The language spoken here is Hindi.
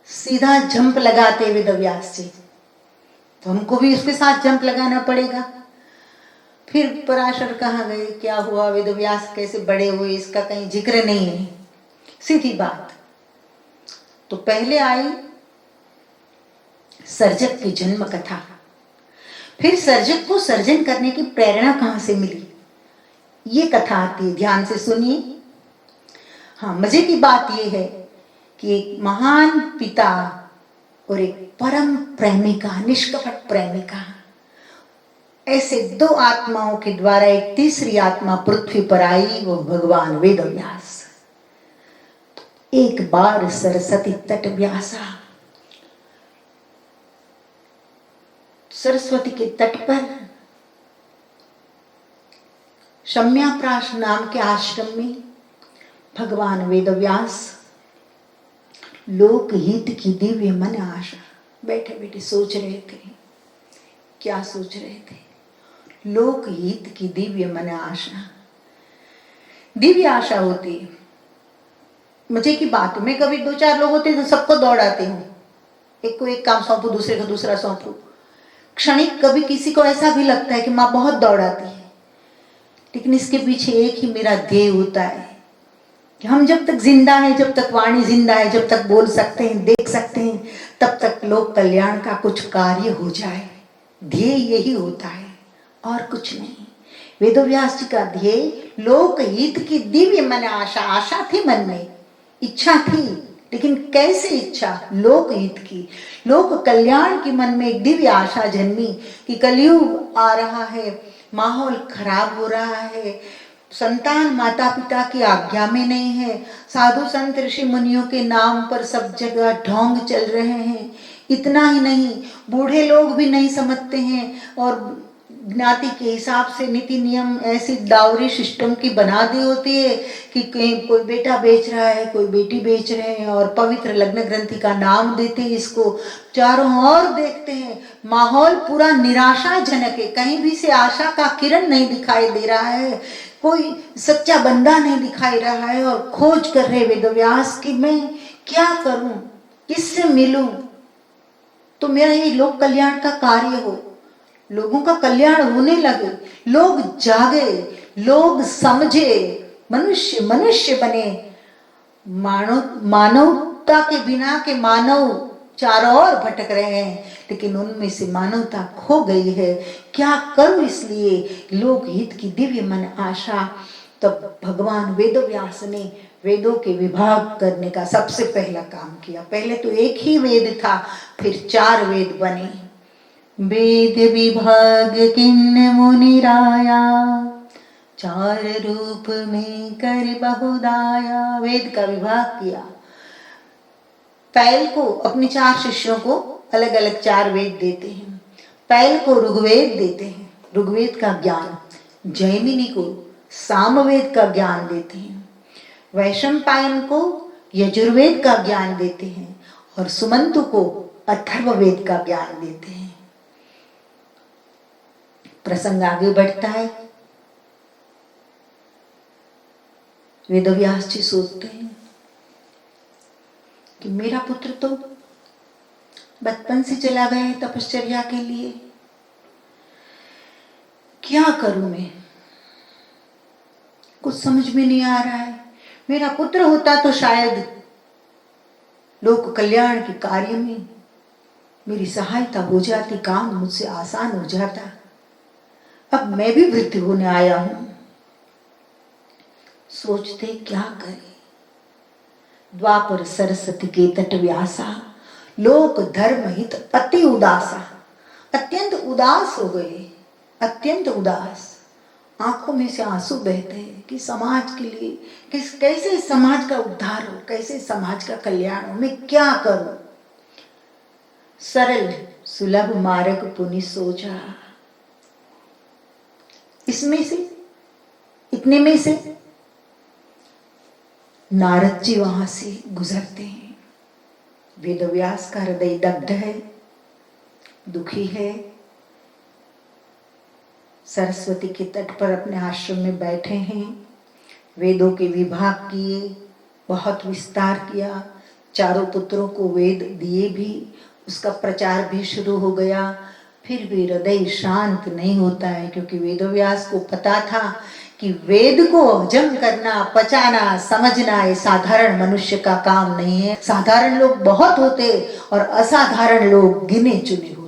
सीधा जंप लगाते वेदव्यास जी, तो हमको भी उसके साथ जंप लगाना पड़ेगा। फिर पराशर कहाँ गए, क्या हुआ, वेदव्यास कैसे बड़े हुए, इसका कहीं जिक्र नहीं है। सीधी बात। तो पहले आई सर्जक की जन्म कथा, फिर सर्जक को सर्जन करने की प्रेरणा कहां से मिली, ये कथा आती है। ध्यान से सुनिए। हाँ, मजे की बात यह है कि एक महान पिता और एक परम प्रेमिका, निष्कपट प्रेमिका, ऐसे दो आत्माओं के द्वारा एक तीसरी आत्मा पृथ्वी पर आई, वो भगवान वेदव्यास। एक बार सरस्वती तट व्यासा, सरस्वती के तट पर शम्याप्राश नाम के आश्रम में भगवान वेदव्यास लोकहित की दिव्य मन आशा बैठे बैठे सोच रहे थे। क्या सोच रहे थे? लोकहित की दिव्य मन आशा। दिव्य आशा होती है। मजे की बात है, मैं कभी दो चार लोग होते तो सबको दौड़ाती हूँ, एक को एक काम सौंपू, दूसरे को दूसरा सौंपू। क्षणिक कभी किसी को ऐसा भी लगता है कि माँ बहुत दौड़ाती है, लेकिन इसके पीछे एक ही मेरा ध्येय होता है कि हम जब तक जिंदा हैं, जब तक वाणी जिंदा है, जब तक बोल सकते हैं, देख सकते हैं, तब तक लोक कल्याण का कुछ कार्य हो जाए। ध्येय यही होता है और कुछ नहीं। वेदव्यास जी का ध्येय लोकहित की दिव्य मन आशा। आशा थी मन में, इच्छा थी, लेकिन कैसे इच्छा? लोकहित की, लोक कल्याण की मन में एक दिव्य आशा जन्मी कि कलयुग आ रहा है, माहौल खराब हो रहा है, संतान माता पिता की आज्ञा में नहीं है, साधु संत ऋषि मुनियों के नाम पर सब जगह ढोंग चल रहे हैं। इतना ही नहीं, बूढ़े लोग भी नहीं समझते हैं और ज्ञाति के हिसाब से नीति नियम ऐसी डाउरी सिस्टम की बना दी होती है कि कोई बेटा बेच रहा है, कोई बेटी बेच रहे हैं और पवित्र लग्न ग्रंथि का नाम देते हैं इसको। चारों ओर देखते हैं, माहौल पूरा निराशाजनक है, कहीं भी से आशा का किरण नहीं दिखाई दे रहा है, कोई सच्चा बंदा नहीं दिखाई रहा है। और खोज कर रहे वेदव्यास कि मैं क्या करूं, किससे मिलूं तो मेरा ये लोक कल्याण का कार्य हो, लोगों का कल्याण होने लगे, लोग जागे, लोग समझे, मनुष्य मनुष्य बने। मानवता के बिना के मानव चारों ओर भटक रहे हैं, लेकिन उनमें से मानवता खो गई है। क्या करूं? इसलिए लोकहित की दिव्य मन आशा। तब भगवान वेदव्यास ने वेदों के विभाग करने का सबसे पहला काम किया। पहले तो एक ही वेद था, फिर 4 वेद बने। वेद विभाग किन्न मुनिराया, 4 रूप में कर बहुदाया। वेद का विभाग किया। पैल को, अपने 4 शिष्यों को अलग अलग 4 वेद देते हैं। पैल को ऋग्वेद देते हैं, ऋग्वेद का ज्ञान। जैमिनी को सामवेद का ज्ञान देते हैं। वैशंपायन को यजुर्वेद का ज्ञान देते हैं और सुमंतु को अथर्ववेद का ज्ञान देते हैं। प्रसंग आगे बढ़ता है। वेदव्यास जी सोचते हैं कि मेरा पुत्र तो बचपन से चला गया है तपश्चर्या के लिए, क्या करूं मैं, कुछ समझ में नहीं आ रहा है। मेरा पुत्र होता तो शायद लोक कल्याण के कार्य में मेरी सहायता हो जाती, काम मुझसे आसान हो जाता। अब मैं भी वृद्ध होने आया हूं। सोचते क्या करें। द्वापर सरस्वती के तट व्यासा, लोक धर्म हित अति उदासा। अत्यंत उदास हो गए, अत्यंत उदास। आंखों में से आंसू बहते हैं कि समाज के लिए कैसे समाज का उद्धार हो, कैसे समाज का कल्याण हो, मैं क्या करूं। सरल सुलभ मार्ग पुनि सोचा। इसमें से, इतने में से नारद जी वहां से गुजरते हैं। वेदव्यास का हृदय दग्ध है, दुखी है। सरस्वती के तट पर अपने आश्रम में बैठे हैं। वेदों के विभाग किए, बहुत विस्तार किया, चारों पुत्रों को वेद दिए भी, उसका प्रचार भी शुरू हो गया। फिर भी हृदय शांत नहीं होता है, क्योंकि वेदव्यास को पता था कि वेद को हजम करना, पचाना, समझना ये साधारण मनुष्य का काम नहीं है। साधारण लोग बहुत होते और असाधारण लोग गिने चुने होते।